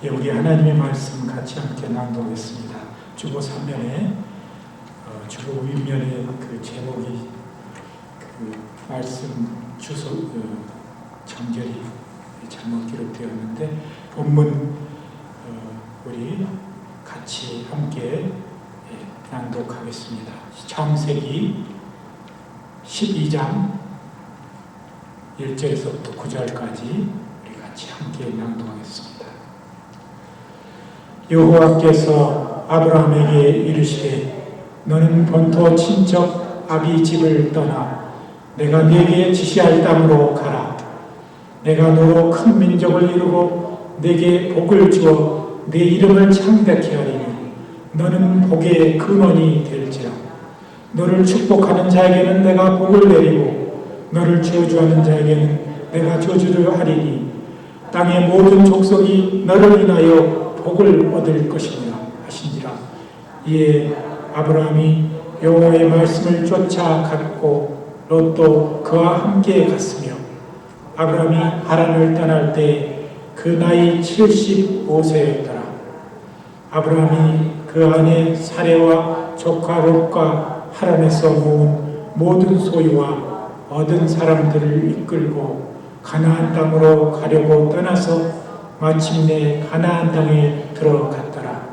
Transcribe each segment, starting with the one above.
예, 우리 하나님의 말씀 같이 함께 낭독하겠습니다. 주보 3면에 주보 윗면에 그 제목이 그 말씀 주소 정절이 잘못 기록되었는데 본문 우리 같이 함께 낭독하겠습니다. 창세기 12장 1절에서부터 9절까지 우리 같이 함께 낭독하겠습니다. 여호와께서 아브라함에게 이르시되 너는 본토 친척 아비 집을 떠나 내가 네게 지시할 땅으로 가라. 내가 너로 큰 민족을 이루고 네게 복을 주어 네 이름을 창대케 하리니 너는 복의 근원이 될지라. 너를 축복하는 자에게는 내가 복을 내리고 너를 저주하는 자에게는 내가 저주를 하리니 땅의 모든 족속이 너를 인하여 복을 얻을 것이니라 하시니라. 이에 아브라함이 여호와의 말씀을 쫓아갔고 롯도 그와 함께 갔으며 아브라함이 하란을 떠날 때 그 나이 75세였더라. 아브라함이 그 아내 사레와 조카 롯과 하란에서 모은 모든 소유와 얻은 사람들을 이끌고 가나안 땅으로 가려고 떠나서 마침내 가나안 땅에 들어갔더라.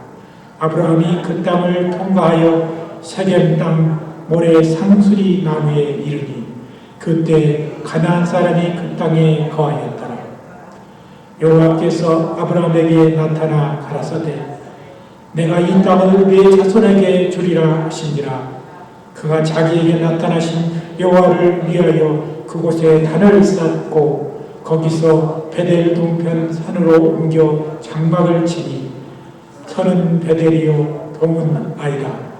아브라함이 그 땅을 통과하여 세겜 땅 모래 상수리 나무에 이르니 그때 가나안 사람이 그 땅에 거하였더라. 여호와께서 아브라함에게 나타나 가라사대 내가 이 땅을 네 자손에게 주리라 하신지라. 그가 자기에게 나타나신 여호와를 위하여 그곳에 단을 쌓고 거기서 베델 동편 산으로 옮겨 장막을 치니 터는 베델이요 동은 아이라.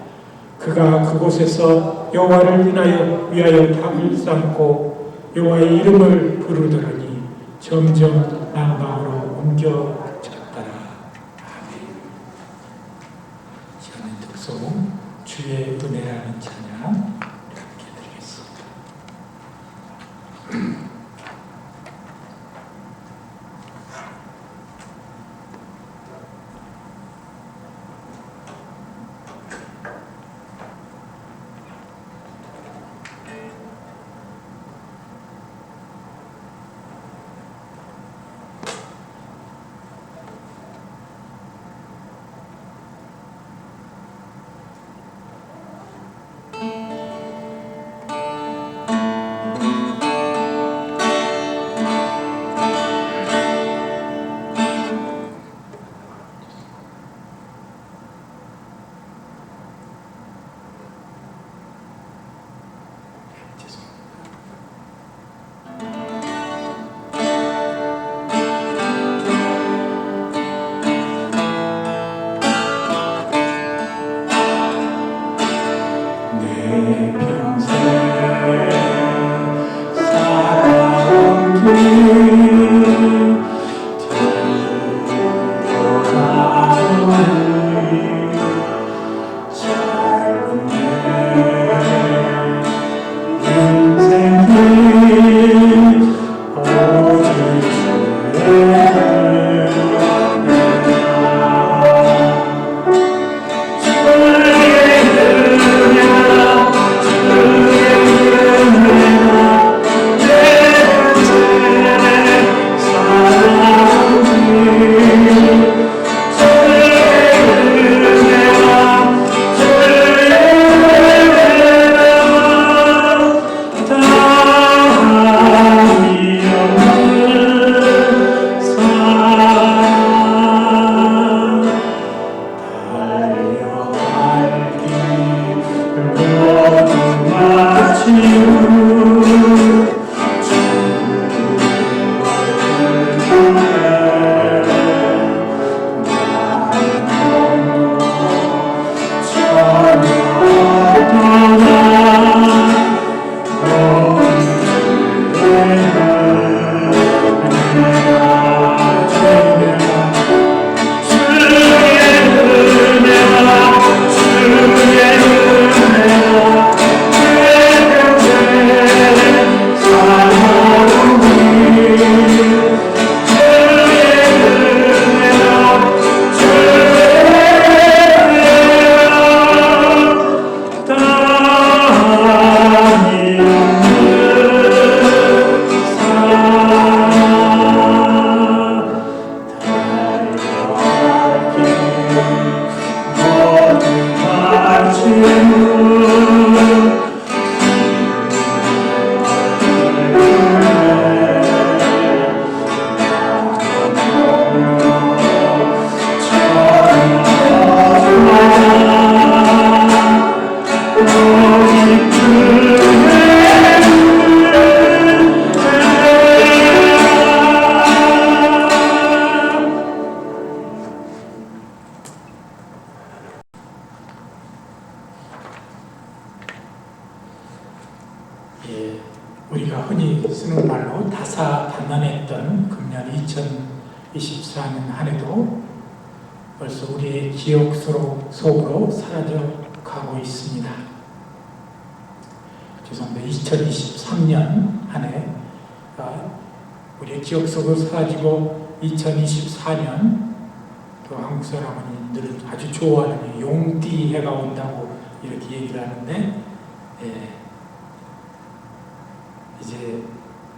그가 그곳에서 여호와를 위하여 탑을 쌓고 여호와의 이름을 부르더니 점점 남방으로 옮겨졌더라. 아멘. 시간의 특송 주의 은혜라는 찬양 함께 드리겠습니다. 우리가 흔히 쓰는 말로 다사다난했던 금년 2024년 한 해도 벌써 우리의 기억 속으로 사라져가고 있습니다. 죄송합니다. 2023년 한 해가 우리의 기억 속으로 사라지고 2024년 또 한국 사람들은 아주 좋아하는 용띠 해가 온다고 이렇게 얘기를 하는데 이제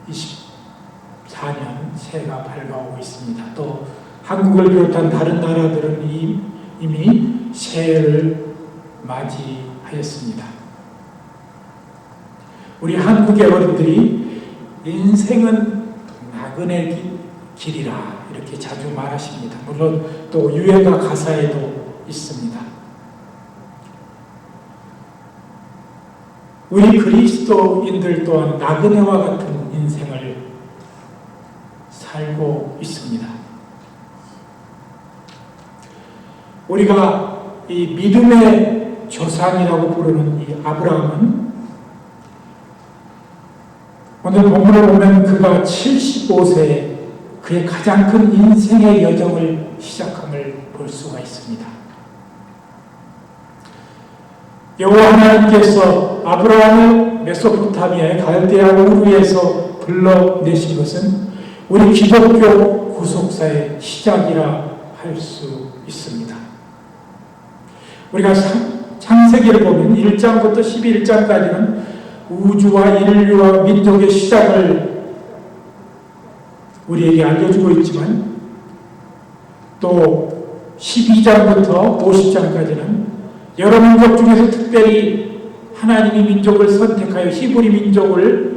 24년 새해가 밝아오고 있습니다. 또 한국을 비롯한 다른 나라들은 이미 새해를 맞이하였습니다. 우리 한국의 어른들이 인생은 나그네 길이라 이렇게 자주 말하십니다. 물론 또 유행가 가사에도 있습니다. 우리 그리스도인들 또한 나그네와 같은 인생을 살고 있습니다. 우리가 이 믿음의 조상이라고 부르는 이 아브라함은 오늘 본문을 보면 그가 75세에 그의 가장 큰 인생의 여정을 시작함을 볼 수가 있습니다. 여호와 하나님께서 아브라함을 메소포타미아의 갈대아 우르에서 불러내신 것은 우리 기독교 구속사의 시작이라 할 수 있습니다. 우리가 창세기를 보면 1장부터 11장까지는 우주와 인류와 민족의 시작을 우리에게 알려주고 있지만 또 12장부터 50장까지는 여러 민족 중에서 특별히 하나님이 민족을 선택하여 히브리 민족을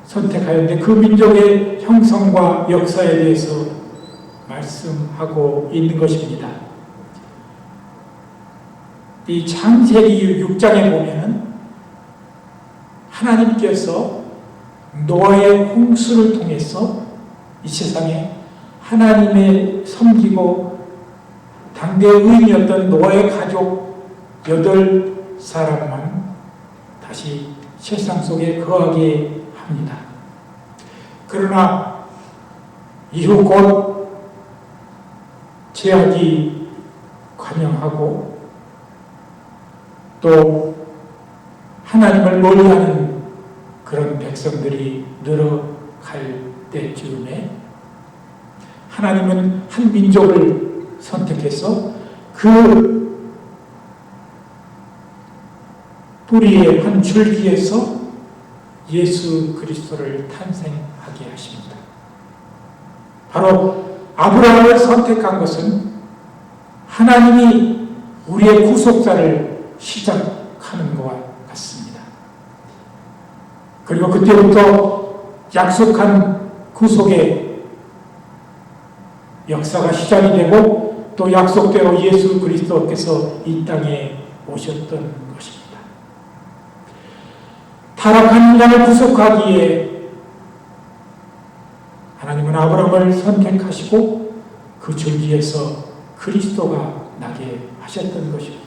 선택하였는데 그 민족의 형성과 역사에 대해서 말씀하고 있는 것입니다. 이 창세기 6장에 보면은 하나님께서 노아의 홍수를 통해서 이 세상에 하나님의 섬기고 당대의 의인이었던 노아의 가족 8사람만 다시 세상 속에 거하게 합니다. 그러나 이후 곧 죄악이 관영하고 또 하나님을 멀리하는 그런 백성들이 늘어갈 때쯤에 하나님은 한 민족을 선택해서 그 뿌리의 한 줄기에서 예수 그리스도를 탄생하게 하십니다. 바로 아브라함을 선택한 것은 하나님이 우리의 구속사를 시작하는 것과 같습니다. 그리고 그때부터 약속한 구속의 역사가 시작이 되고 또 약속대로 예수 그리스도께서 이 땅에 오셨던 것입니다. 타락한 인간을 구속하기에 하나님은 아브라함을 선택하시고 그 줄기에서 그리스도가 나게 하셨던 것입니다.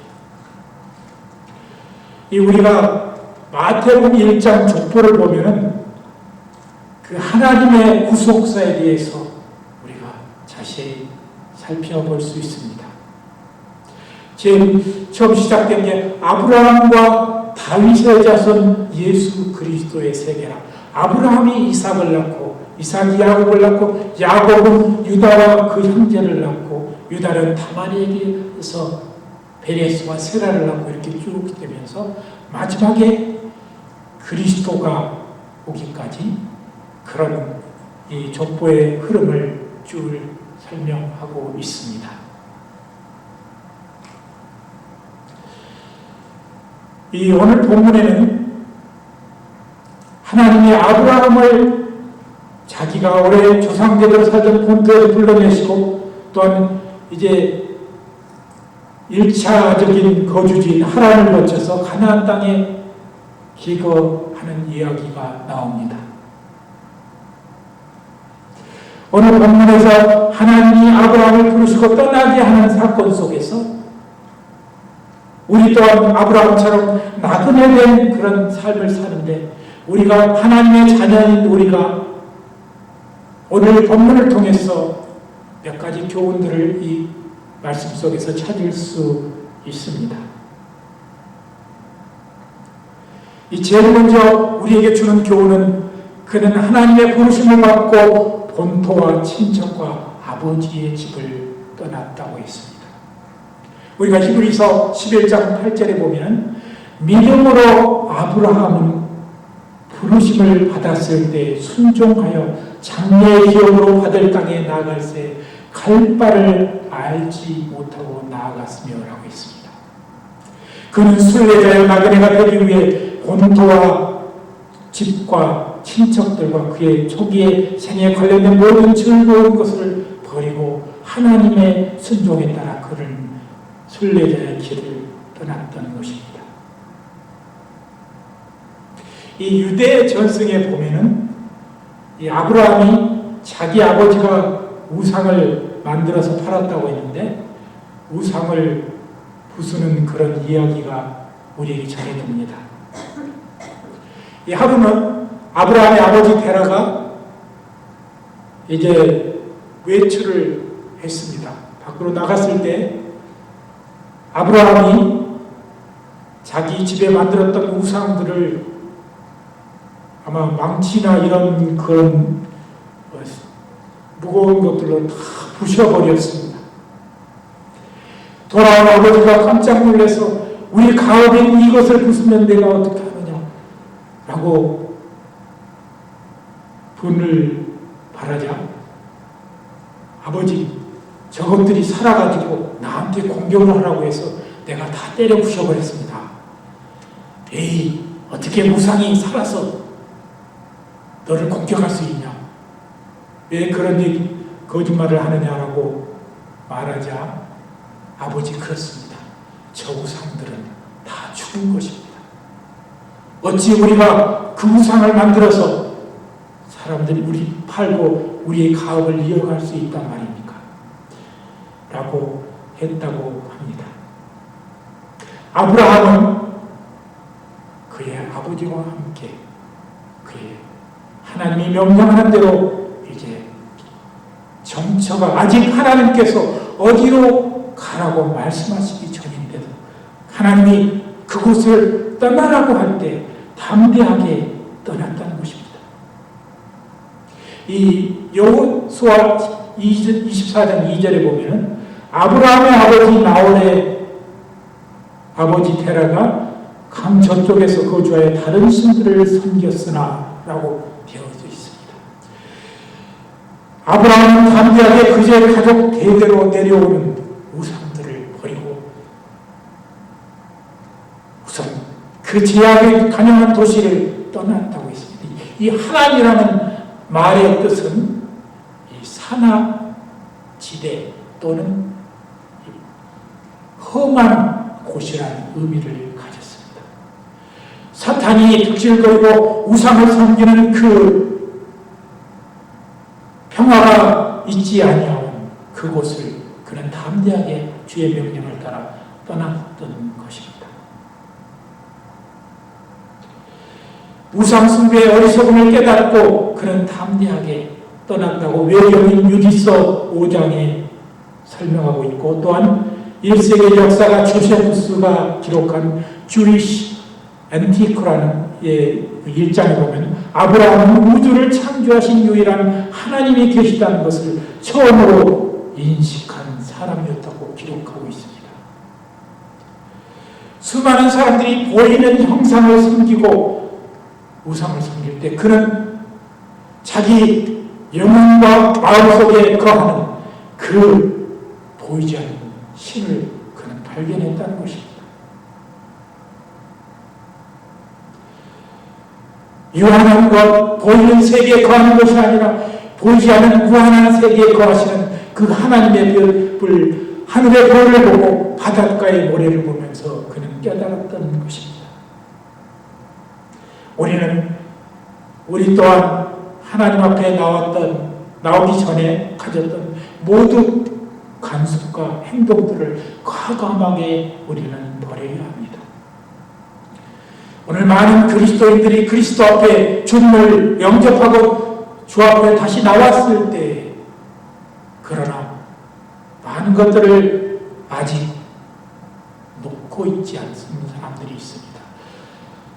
이 우리가 마태복음 1장 족보를 보면은 그 하나님의 구속사에 대해서 우리가 자세히 살펴볼 수 있습니다. 제일 처음 시작된 게 아브라함과 다윗의 자손 예수 그리스도의 세계라. 아브라함이 이삭을 낳고 이삭이 야곱을 낳고 야곱은 유다와 그 형제를 낳고 유다는 다말에게서 베레스와 세라를 낳고 이렇게 쭉 되면서 마지막에 그리스도가 오기까지 그런 이 족보의 흐름을 쭉 설명하고 있습니다. 이 오늘 본문에는 하나님이 아브라함을 자기가 오래 조상제대로 살던 본토에 불러내시고 또한 이제 1차적인 거주지인 하란을 거쳐서 가나안 땅에 기거하는 이야기가 나옵니다. 오늘 본문에서 하나님이 아브라함을 부르시고 떠나게 하는 사건 속에서 우리 또한 아브라함처럼 나그네 된 그런 삶을 사는데 우리가 하나님의 자녀인 우리가 오늘 본문을 통해서 몇 가지 교훈들을 이 말씀 속에서 찾을 수 있습니다. 이 제일 먼저 우리에게 주는 교훈은 그는 하나님의 부르심을 받고 본토와 친척과 아버지의 집을 떠났다고 했습니다. 우리가 히브리서 11장 8절에 보면 믿음으로 아브라함은 부르심을 받았을 때 순종하여 장래의 기업으로 받을 땅에 나아갈새 갈 바를 알지 못하고 나아갔으며 라고 했습니다. 그는 순례자여 나그네가 되기 위해 본토와 집과 친척들과 그의 초기의 생에 관련된 모든 즐거운 것을 버리고 하나님의 순종에 따라 그는 순례자의 길을 떠났던 것입니다. 이 유대 전승에 보면은 이 아브라함이 자기 아버지가 우상을 만들어서 팔았다고 했는데 우상을 부수는 그런 이야기가 우리에게 전해집니다. 이 하루는 아브라함의 아버지 데라가 이제 외출을 했습니다. 밖으로 나갔을 때 아브라함이 자기 집에 만들었던 우상들을 아마 망치나 이런 그런 무거운 것들로 다 부셔버렸습니다. 돌아온 아버지가 깜짝 놀라서 우리 가업인 이것을 부수면 내가 어떻게 하느냐 라고 분을 바라자 아버지 저것들이 살아가지고 나한테 공격을 하라고 해서 내가 다 때려 부셔버렸습니다. 에이 어떻게 우상이 살아서 너를 공격할 수 있냐? 왜 그런 거짓말을 하느냐라고 말하자 아버지 그렇습니다. 저 우상들은 다 죽은 것입니다. 어찌 우리가 그 우상을 만들어서 사람들이 우리 팔고 우리의 가업을 이어갈 수 있단 말입니까? 라고 했다고 합니다. 아브라함은 그의 아버지와 함께 그의 하나님이 명령하는 대로 이제 정처가 아직 하나님께서 어디로 가라고 말씀하시기 전인데도 하나님이 그곳을 떠나라고 할 때 담대하게 떠났다는 것입니다. 이 여호수아 24장 2절에 보면 아브라함의 아버지 나홀의 아버지 테라가 강 저쪽에서 거주하여 다른 신들을 섬겼으나 라고 되어져 있습니다. 아브라함은 담대하게 그의 가족 대대로 내려오는 우상들을 버리고 우선 그 제약에 간영한 도시를 떠났다고 했습니다. 이 하란이라는 말의 뜻은 이 산악지대 또는 험한 곳이라는 의미를 가졌습니다. 사탄이 득실거리고 우상을 섬기는 그 평화가 있지 아니하온 그곳을 그는 담대하게 주의 명령을 따라 떠났던 것입니다. 우상 숭배의 어리석음을 깨닫고 그는 담대하게 떠났다고 외경인 유디서 5장에 설명하고 있고 또한 1세기 역사가 조세푸스가 기록한 주리시 앤티크라는 1장에 보면 아브라함은 우주를 창조하신 유일한 하나님이 계시다는 것을 처음으로 인식한 사람이었다고 기록하고 있습니다. 수많은 사람들이 보이는 형상을 섬기고 우상을 섬길 때 그는 자기 영혼과 마음속에 거하는 그 보이지 않는 신을 그는 발견했다는 것입니다. 유한한 것, 보이는 세계에 거하는 것이 아니라 보이지 않는 무한한 세계에 거하시는 그 하나님의 별을 하늘의 별을 보고 바닷가의 모래를 보면서 그는 깨달았던 것입니다. 우리 또한 하나님 앞에 나오기 전에 가졌던 모든 간섭과 행동들을 과감하게 우리는 버려야 합니다. 오늘 많은 그리스도인들이 그리스도 앞에 주님을 영접하고 주 앞에 다시 나왔을 때, 그러나 많은 것들을 아직 놓고 있지 않는 사람들이 있습니다.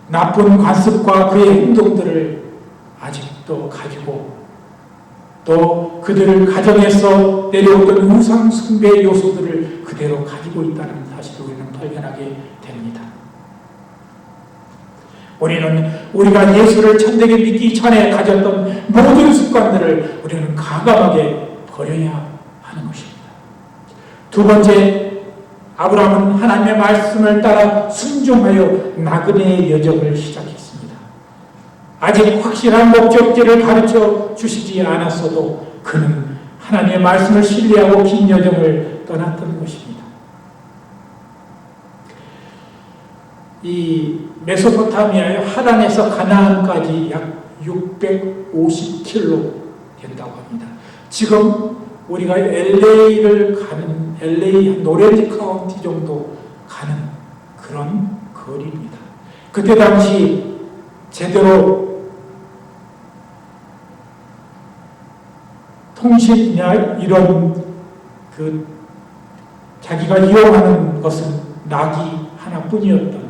나쁜 관습과 그의 행동들을 아직도 가지고, 또 그들을 가정에서 내려오던 우상 숭배의 요소들을 그대로 가지고 있다는 사실을 우리는 발견하게 됩니다. 우리는 우리가 예수를 참되게 믿기 전에 가졌던 모든 습관들을 우리는 과감하게 버려야 하는 것입니다. 두 번째, 아브라함은 하나님의 말씀을 따라 순종하여 나그네의 여정을 시작했습니다. 아직 확실한 목적지를 가르쳐 주시지 않았어도 그는 하나님의 말씀을 신뢰하고 긴 여정을 떠났던 것입니다. 이 메소포타미아의 하란에서 가나안까지 약 650km 된다고 합니다. 지금 우리가 LA를 가는, LA 노렌지 카운티 정도 가는 그런 거리입니다. 그때 당시 제대로 통신이나 이런 자기가 이용하는 것은 낙이 하나뿐이었던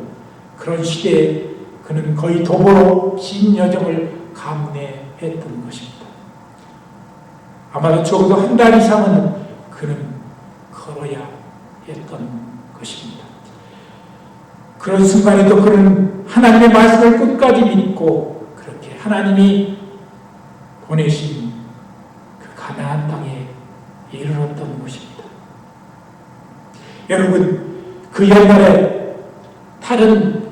그런 시대에 그는 거의 도보로 긴 여정을 감내했던 것입니다. 아마도 적어도 한 달 이상은 그는 걸어야 했던 것입니다. 그런 순간에도 그는 하나님의 말씀을 끝까지 믿고 그렇게 하나님이 보내신 그 가나안 땅에 이르렀던 것입니다. 여러분, 그 옛날에 다른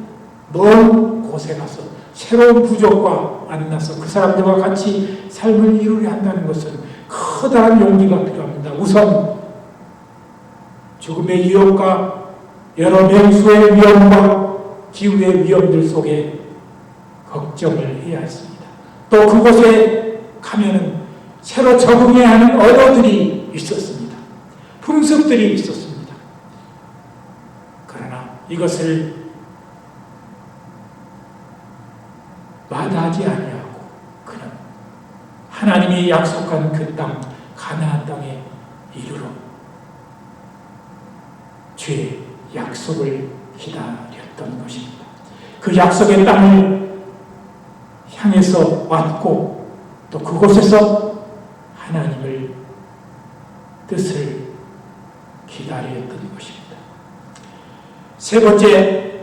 먼 곳에 가서 새로운 부족과 만나서 그 사람들과 같이 삶을 이루려 한다는 것은 커다란 용기가 필요합니다. 우선 죽음의 위협과 여러 맹수의 위험과 기후의 위험들 속에 걱정을 해야 했습니다. 또 그곳에 가면은 새로 적응해야 하는 언어들이 있었습니다. 풍습들이 있었습니다. 그러나 이것을 마다하지 아니하고 그는 하나님이 약속한 그 땅, 가나안 땅에 이르러 주의 약속을 기다렸던 것입니다. 그 약속의 땅을 향해서 왔고 또 그곳에서 하나님을 뜻을 기다렸던 것입니다. 세 번째,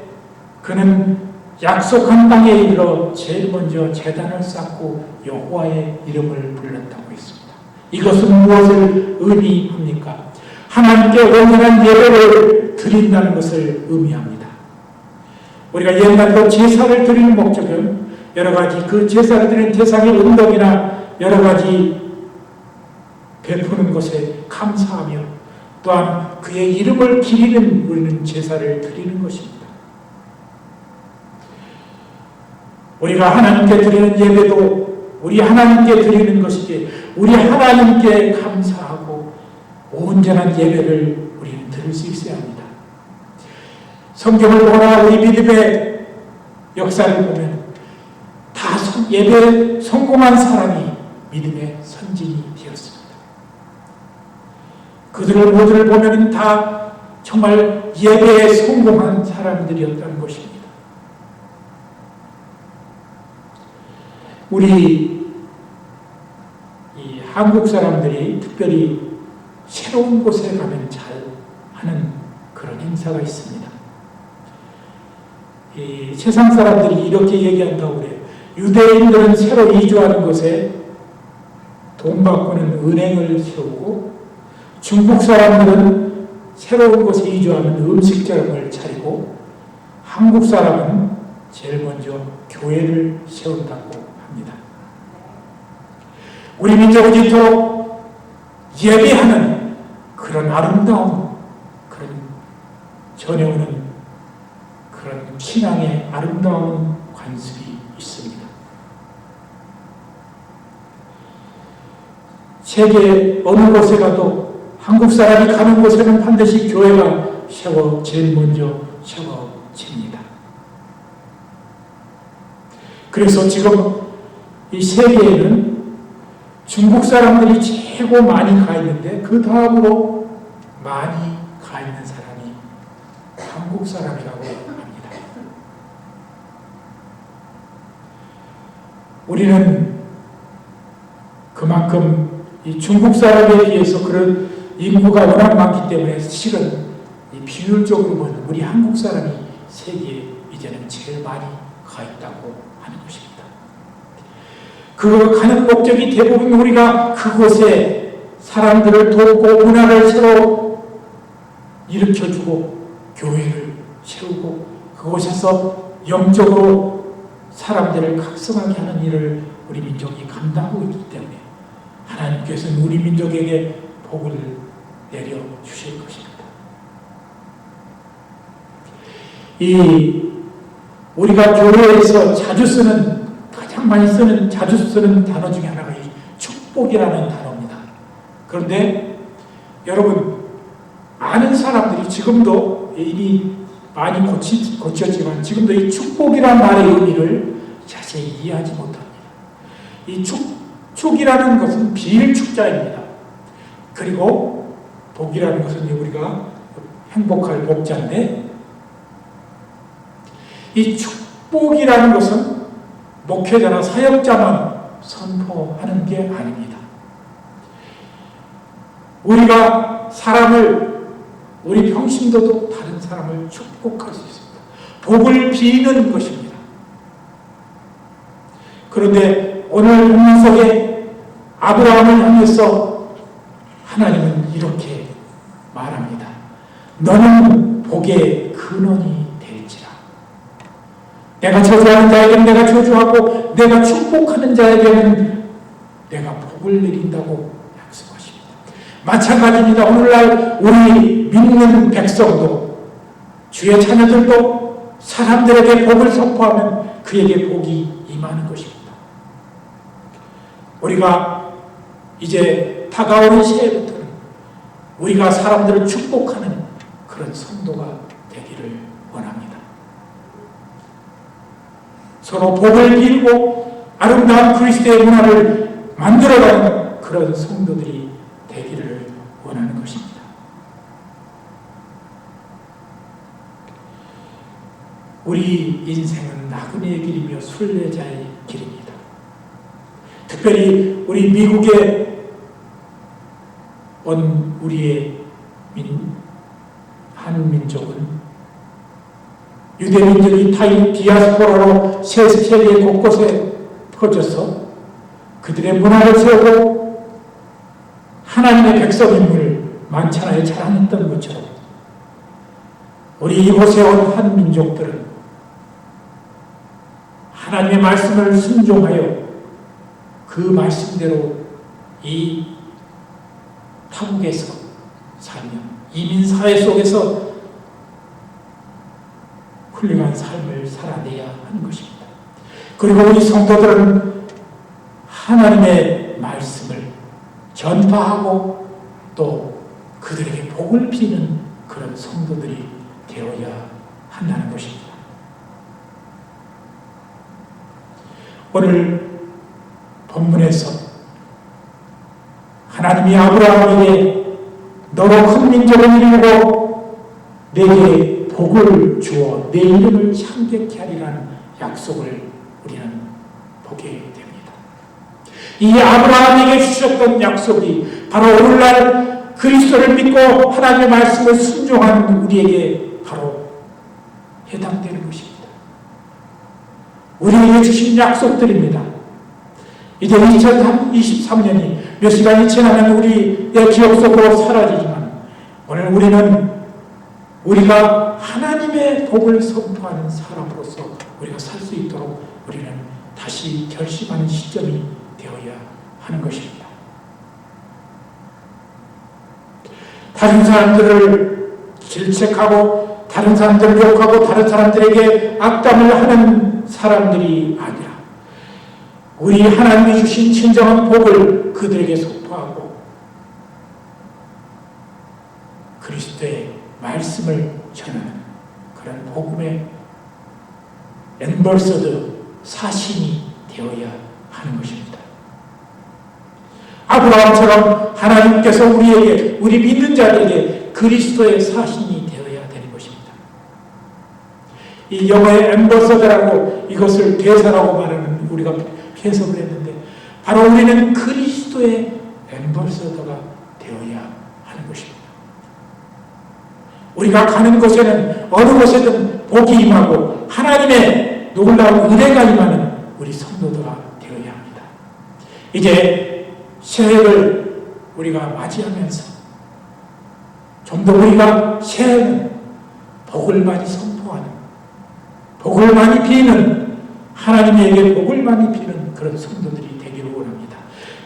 그는 약속한 땅에 이르러 제일 먼저 제단을 쌓고 여호와의 이름을 불렀다고 했습니다. 이것은 무엇을 의미합니까? 하나님께 온전한 예배를 드린다는 것을 의미합니다. 우리가 옛날로 제사를 드리는 목적은 여러 가지 그 제사를 드리는 대상의 운동이나 여러 가지 베푸는 것에 감사하며 또한 그의 이름을 기리는 우리는 제사를 드리는 것입니다. 우리가 하나님께 드리는 예배도 우리 하나님께 드리는 것이지 우리 하나님께 감사하고 온전한 예배를 우리는 드릴 수 있어야 합니다. 성경을 보나 우리 믿음의 역사를 보면 다 예배에 성공한 사람이 믿음의 선진이 되었습니다. 그들을 모두를 보면 다 정말 예배에 성공한 사람들이었다는 것입니다. 우리 이 한국 사람들이 특별히 새로운 곳에 가면 잘 하는 그런 행사가 있습니다. 이 세상 사람들이 이렇게 얘기한다고 그래요. 유대인들은 새로 이주하는 곳에 돈 바꾸는 은행을 세우고 중국 사람들은 새로운 곳에 이주하면 음식점을 차리고 한국 사람은 제일 먼저 교회를 세운다고 합니다. 우리 민족은 이토록 예배하는 그런 아름다운 그런 전해오는 그런 신앙의 아름다운 관습이 있습니다. 세계 어느 곳에 가도 한국 사람이 가는 곳에는 반드시 교회가 제일 먼저 세워집니다. 그래서 지금 이 세계에는 중국 사람들이 최고 많이 가 있는데 그 다음으로 많이 가 있는 사람이 한국 사람이라고 합니다. 우리는 그만큼 이 중국 사람에 비해서 그런 인구가 워낙 많기 때문에 실은 이 비율적으로 보면 우리 한국 사람이 세계에 이제는 제일 많이 가 있다고 하는 것입니다. 그 가는 목적이 대부분 우리가 그곳에 사람들을 돕고 문화를 새로 일으켜주고 교회를 세우고 그곳에서 영적으로 사람들을 각성하게 하는 일을 우리 민족이 감당하고 있기 때문에 하나님께서는 우리 민족에게 복을 내려 주실 것입니다. 이 우리가 교회에서 가장 많이 자주 쓰는 단어 중에 하나가 이 축복이라는 단어입니다. 그런데 여러분, 많은 사람들이 지금도 이미 많이 고쳤지만 지금도 이 축복이라는 말의 의미를 자세히 이해하지 못합니다. 이 축이라는 것은 비일축자입니다. 그리고 복이라는 것은 우리가 행복할 복자인데 이 축복이라는 것은 목회자나 사역자만 선포하는 게 아닙니다. 우리가 우리 평신도도 다른 사람을 축복할 수 있습니다. 복을 비는 것입니다. 그런데 오늘 본문 속에 아브라함을 향해서 하나님은 이렇게 말합니다. 너는 복의 근원이 될지라. 내가 저주하는 자에게는 내가 저주하고 내가 축복하는 자에게는 내가 복을 내린다고 약속하십니다. 마찬가지입니다. 오늘날 우리 믿는 백성도 주의 자녀들도 사람들에게 복을 선포하면 그에게 복이 임하는 것입니다. 우리가 이제 다가오는 새해부터는 우리가 사람들을 축복하는 그런 성도가 되기를 원합니다. 서로 복을 빌고 아름다운 그리스도의 문화를 만들어가는 그런 성도들이 되기를 원하는 것입니다. 우리 인생은 나그네의 길이며 순례자의 길입니다. 특별히 우리 미국에 온 우리의 한민족은 유대민족이 디아스포라로 세계 곳곳에 퍼져서 그들의 문화를 세우고 하나님의 백성임을 만천하에 자랑했던 것처럼 우리 이곳에 온 한민족들은 하나님의 말씀을 순종하여 그 말씀대로 이 타국에서 살며 이민사회 속에서 훌륭한 삶을 살아내야 하는 것입니다. 그리고 우리 성도들은 하나님의 말씀을 전파하고 또 그들에게 복을 비는 그런 성도들이 되어야 한다는 것입니다. 오늘 본문에서 하나님이 아브라함에게 너로 큰 민족을 이루고 내게 복을 주어 내 이름을 창대케 하리라는 약속을 우리는 보게 됩니다. 이 아브라함에게 주셨던 약속이 바로 오늘날 그리스도를 믿고 하나님의 말씀을 순종하는 우리에게 바로 해당되는 것입니다. 우리에게 주신 약속들입니다. 이제 2023년이 몇 시간이 지나면 우리의 기억 속으로 사라지지만 오늘 우리가 하나님의 복을 선포하는 사람으로서 우리가 살 수 있도록 우리는 다시 결심하는 시점이 되어야 하는 것입니다. 다른 사람들을 질책하고 다른 사람들을 욕하고 다른 사람들에게 악담을 하는 사람들이 아니라 우리 하나님이 주신 진정한 복을 그들에게 선포하고 그리스도의 말씀을 전하는 그런 복음의 엠버서더 사신이 되어야 하는 것입니다. 아브라함처럼 하나님께서 우리에게, 우리 믿는 자들에게 그리스도의 사신이 되어야 되는 것입니다. 이 영어의 앰버서더라고 이것을 대사라고 말하는 우리가 해석을 했는데, 바로 우리는 그리스도의 앰버서더가 되어야 하는 것입니다. 우리가 가는 곳에는 어느 곳에든 복이 임하고 하나님의 놀라운 은혜가 임하는 우리 성도들가 되어야 합니다. 이제 새해를 우리가 맞이하면서 좀 더 우리가 새해는 복을 많이 선포하는, 복을 많이 비는, 하나님에게 복을 많이 비는 그런 성도들이 되기를 원합니다.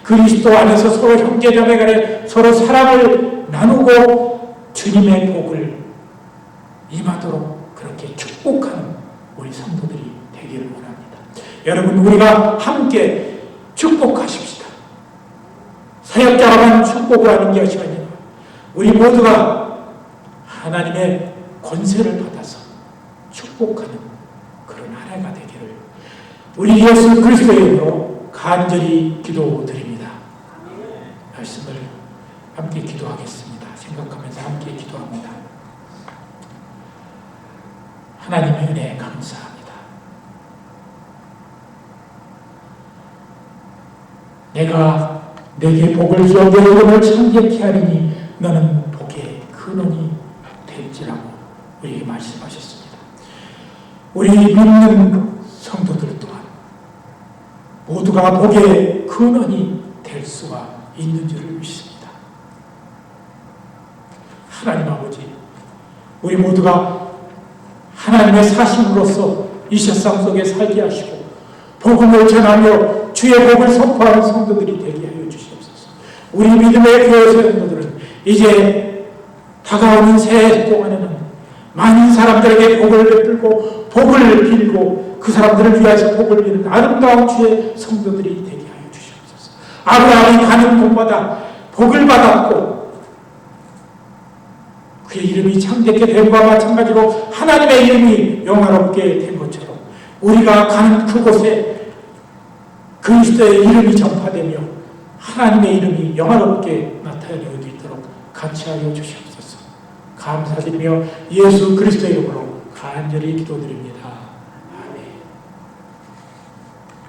그리스도 안에서 서로 형제자매 간에 서로 사랑을 나누고 주님의 복을 임하도록 그렇게 축복하는 우리 성도들이 되기를 원합니다. 여러분, 우리가 함께 축복하십시다. 사역자라만 축복을 하는 것이 아니라 우리 모두가 하나님의 권세를 받아서 축복하는 그런 한 해가 되기를 우리 예수 그리스도의 이름으로 간절히 기도드립니다. 말씀을 함께 기도하겠습니다. 생각하면서 함께 기도합니다. 하나님의 은혜 감사합니다. 내가 내게 복을 주어 내 이름을 창대케 하리니 너는 복의 근원이 될지라고 우리에게 말씀하셨습니다. 우리 믿는 성도들 또한 모두가 복의 근원이 될 수가 있는 줄을 믿습니다. 하나님 아버지, 우리 모두가 하나님의 사신으로서 이 세상 속에 살게 하시고 복음을 전하며 주의 복을 선포하는 성도들이 되게 하여 주시옵소서. 우리 믿음의 교회 성도들은 이제 다가오는 새해 동안에는 많은 사람들에게 복을 베풀고 복을 빌고 그 사람들을 위해서 복을 비는 아름다운 주의 성도들이 되게 하여 주시옵소서. 아브라함이 가는 곳마다 복을 받았고 그의 이름이 창대케 됨과 마찬가지로 하나님의 이름이 영화롭게 된 것처럼 우리가 가는 그곳에 그리스도의 이름이 전파되며 하나님의 이름이 영화롭게 나타내어도 있도록 같이 하여 주시옵소서. 감사드리며 예수 그리스도의 이름으로 간절히 기도드립니다.